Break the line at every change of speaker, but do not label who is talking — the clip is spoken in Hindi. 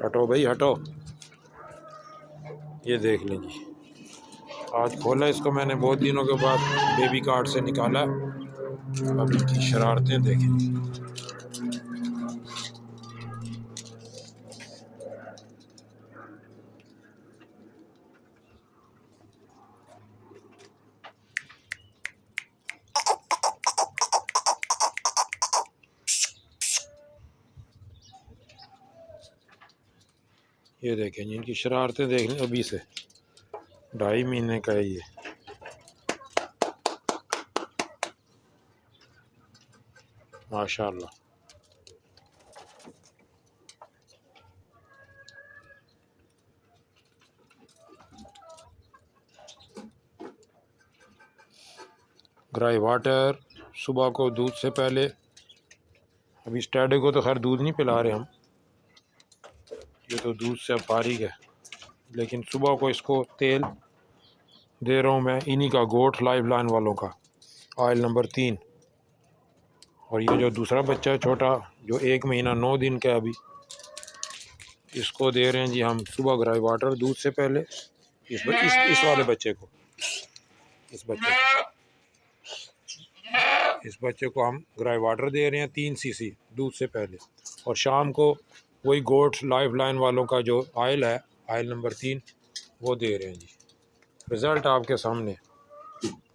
हटो भाई हटो। ये देख लें जी, आज खोला इसको मैंने, बहुत दिनों के बाद बेबी कार्ड से निकाला। अब इनकी शरारतें देखें। ये देखें जी, इनकी शरारतें देख लें। अभी से 2.5 महीने का है ये। माशाल्लाह। ग्राई वाटर सुबह को दूध से पहले। अभी स्टैडे को तो खैर दूध नहीं पिला रहे हम, ये तो दूध से अब फारिग है। लेकिन सुबह को इसको तेल दे रहा हूँ मैं इन्हीं का, गोट लाइफ लाइन वालों का, ऑयल नंबर 3। और ये जो दूसरा बच्चा है छोटा, जो 1 महीना 9 दिन का है अभी, इसको दे रहे हैं जी हम सुबह ग्राई वाटर दूध से पहले। इस वाले बच्चे को, इस बच्चे को हम ग्राई वाटर दे रहे हैं 3 सीसी दूध से पहले। और शाम को वही गोट लाइफ लाइन वालों का जो ऑयल है, ऑयल नंबर 3, वो दे रहे हैं जी। रिज़ल्ट आपके सामने।